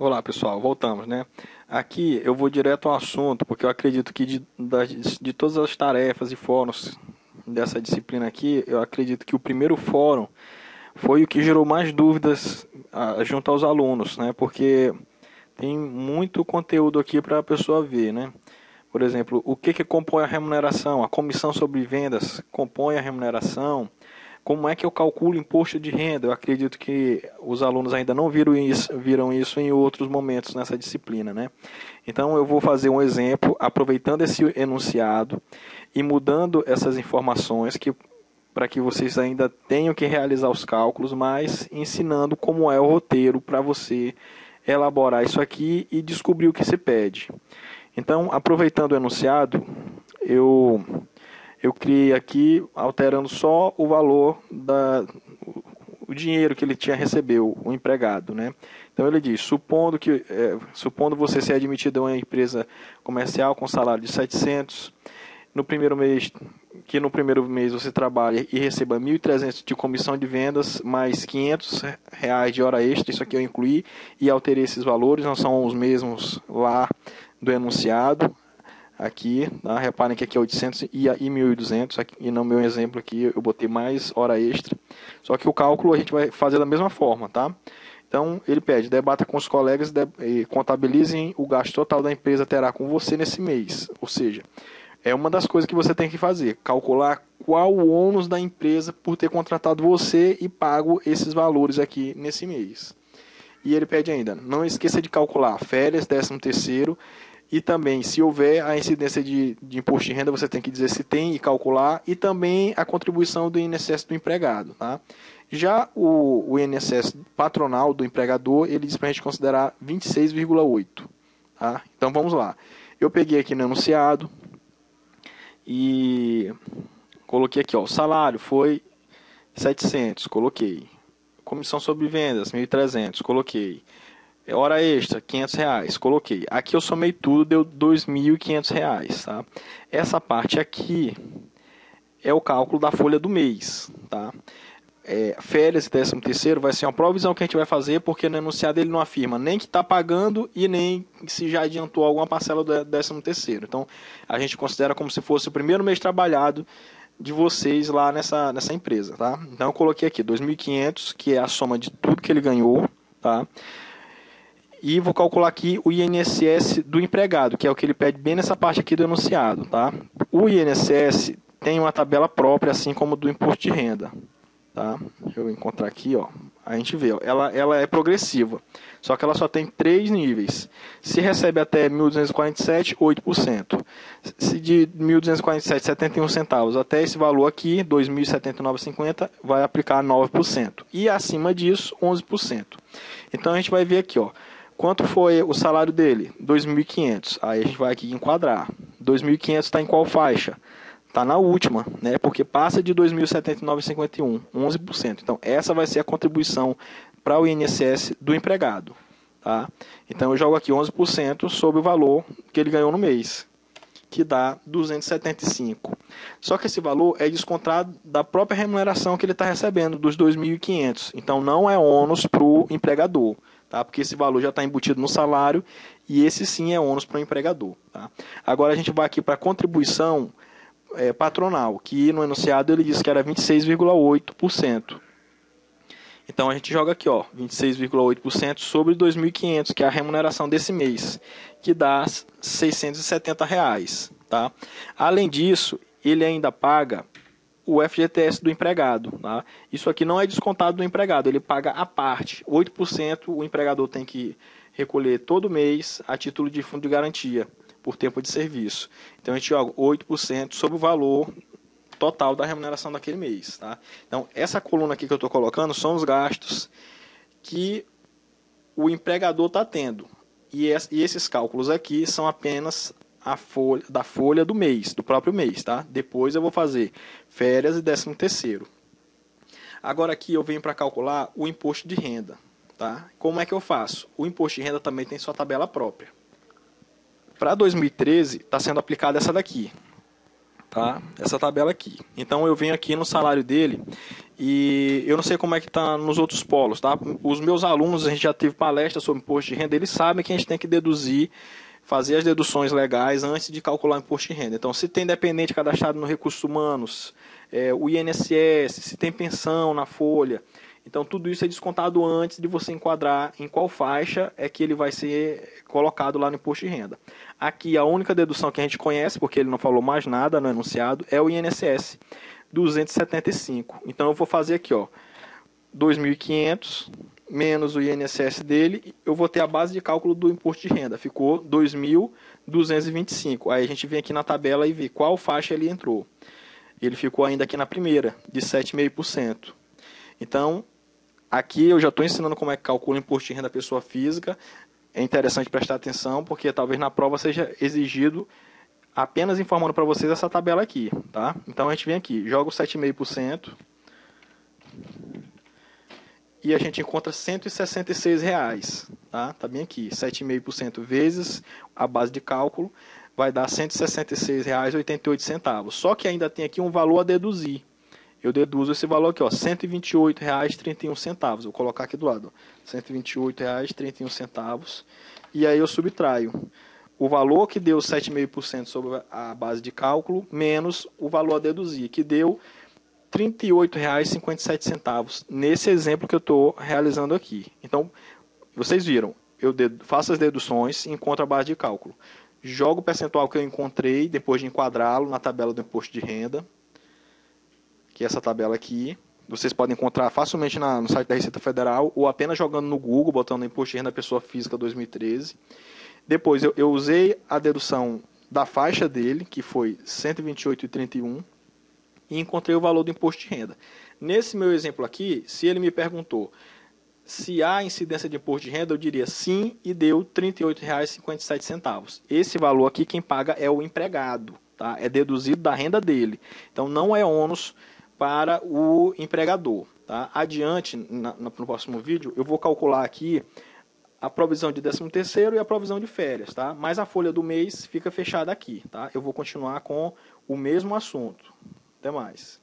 Olá pessoal, voltamos, né? Aqui eu vou direto ao assunto, porque eu acredito que de todas as tarefas e fóruns dessa disciplina aqui, eu acredito que o primeiro fórum foi o que gerou mais dúvidas junto aos alunos, né? Porque tem muito conteúdo aqui para a pessoa ver, né? Por exemplo, o que compõe a remuneração? A comissão sobre vendas compõe a remuneração? Como é que eu calculo imposto de renda? Eu acredito que os alunos ainda não viram isso em outros momentos nessa disciplina, né? Então eu vou fazer um exemplo, aproveitando esse enunciado e mudando essas informações para que vocês ainda tenham que realizar os cálculos, mas ensinando como é o roteiro para você elaborar isso aqui e descobrir o que se pede. Então, aproveitando o enunciado, eu criei aqui, alterando só o valor o dinheiro que ele recebeu, o empregado, né? Então ele diz, supondo você ser admitido a uma empresa comercial com salário de 700, no primeiro mês você trabalha e receba 1.300 de comissão de vendas, mais R$ 500 de hora extra, isso aqui eu incluí e alterei esses valores, não são os mesmos lá do enunciado. Aqui, tá? Reparem que aqui é 800 e 1.200, e no meu exemplo aqui eu botei mais hora extra. Só que o cálculo a gente vai fazer da mesma forma, tá? Então, ele pede, debata com os colegas e contabilizem o gasto total da empresa terá com você nesse mês. Ou seja, é uma das coisas que você tem que fazer, calcular qual o ônus da empresa por ter contratado você e pago esses valores aqui nesse mês. E ele pede ainda, não esqueça de calcular férias, 13º, e também, se houver a incidência de imposto de renda, você tem que dizer se tem e calcular, e também a contribuição do INSS do empregado. Tá? Já o INSS patronal do empregador, ele diz para a gente considerar 26,8. Tá? Então vamos lá. Eu peguei aqui no enunciado e coloquei aqui, ó, o salário foi 700, coloquei. Comissão sobre vendas, 1.300, coloquei. Hora extra, R$ 500, coloquei. Aqui eu somei tudo, deu R$ 2.500, tá? Essa parte aqui é o cálculo da folha do mês, tá? Férias e 13º vai ser uma provisão que a gente vai fazer, porque no enunciado ele não afirma nem que está pagando e nem se já adiantou alguma parcela do 13º. Então, a gente considera como se fosse o primeiro mês trabalhado de vocês lá nessa empresa, tá? Então, eu coloquei aqui 2.500, que é a soma de tudo que ele ganhou, tá? E vou calcular aqui o INSS do empregado, que é o que ele pede bem nessa parte aqui do enunciado. Tá? O INSS tem uma tabela própria, assim como do imposto de renda. Tá? Deixa eu encontrar aqui, ó. A gente vê, ó. Ela é progressiva, só que ela só tem 3 níveis. Se recebe até 1.247, 8%. Se de 1.247, 71 centavos até esse valor aqui, 2.079,50, vai aplicar 9%. E acima disso, 11%. Então a gente vai ver aqui, ó. Quanto foi o salário dele? 2.500. Aí a gente vai aqui enquadrar. 2.500 está em qual faixa? Está na última, né? Porque passa de 2.079,51, 11%. Então, essa vai ser a contribuição para o INSS do empregado. Tá? Então, eu jogo aqui 11% sobre o valor que ele ganhou no mês, que dá 275. Só que esse valor é descontado da própria remuneração que ele está recebendo, dos 2.500. Então, não é ônus para o empregador. Tá? Porque esse valor já está embutido no salário e esse sim é ônus para o empregador. Tá? Agora a gente vai aqui para a contribuição patronal, que no enunciado ele disse que era 26,8%. Então a gente joga aqui, ó, 26,8% sobre 2.500, que é a remuneração desse mês, que dá R$ 670. Tá? Além disso, ele ainda paga o FGTS do empregado. Tá? Isso aqui não é descontado do empregado, ele paga a parte. 8% o empregador tem que recolher todo mês a título de fundo de garantia por tempo de serviço. Então a gente joga 8% sobre o valor total da remuneração daquele mês. Tá? Então essa coluna aqui que eu estou colocando são os gastos que o empregador está tendo. E esses cálculos aqui são apenas da folha do mês, do próprio mês, tá? Depois eu vou fazer férias e 13º. Agora aqui eu venho para calcular o imposto de renda, tá? Como é que eu faço? O imposto de renda também tem sua tabela própria. Para 2013 está sendo aplicada essa daqui, tá? Essa tabela aqui. Então eu venho aqui no salário dele e eu não sei como é que está nos outros polos, tá? Os meus alunos, a gente já teve palestra sobre imposto de renda, eles sabem que a gente tem que deduzir, fazer as deduções legais antes de calcular o imposto de renda. Então, se tem dependente cadastrado no Recursos Humanos, o INSS, se tem pensão na folha, então tudo isso é descontado antes de você enquadrar em qual faixa é que ele vai ser colocado lá no imposto de renda. Aqui a única dedução que a gente conhece, porque ele não falou mais nada no enunciado, é o INSS 275. Então eu vou fazer aqui, ó, 2.500 menos o INSS dele, eu vou ter a base de cálculo do imposto de renda, ficou 2.225. Aí a gente vem aqui na tabela e vê qual faixa ele entrou. Ele ficou ainda aqui na primeira, de 7,5%. Então, aqui eu já estou ensinando como é que calcula o imposto de renda da pessoa física. É interessante prestar atenção, porque talvez na prova seja exigido, apenas informando para vocês essa tabela aqui, tá? Então a gente vem aqui, joga o 7,5%. E a gente encontra R$ 166, tá? Tá bem aqui, 7,5% vezes a base de cálculo, vai dar R$ 166,88. Só que ainda tem aqui um valor a deduzir. Eu deduzo esse valor aqui, ó, R$ 128,31. Vou colocar aqui do lado, R$ 128,31. E aí eu subtraio o valor que deu 7,5% sobre a base de cálculo, menos o valor a deduzir, que deu R$ 38,57, nesse exemplo que eu estou realizando aqui. Então, vocês viram, eu faço as deduções e encontro a base de cálculo. Jogo o percentual que eu encontrei, depois de enquadrá-lo na tabela do imposto de renda, que é essa tabela aqui. Vocês podem encontrar facilmente no site da Receita Federal, ou apenas jogando no Google, botando imposto de renda pessoa física 2013. Depois, eu usei a dedução da faixa dele, que foi R$ 128,31, e encontrei o valor do imposto de renda. Nesse meu exemplo aqui, se ele me perguntou se há incidência de imposto de renda, eu diria sim e deu R$ 38,57. Esse valor aqui, quem paga é o empregado, tá? É deduzido da renda dele. Então, não é ônus para o empregador. Tá? Adiante, no próximo vídeo, eu vou calcular aqui a provisão de 13º e a provisão de férias. Tá? Mas a folha do mês fica fechada aqui. Tá? Eu vou continuar com o mesmo assunto. Até mais.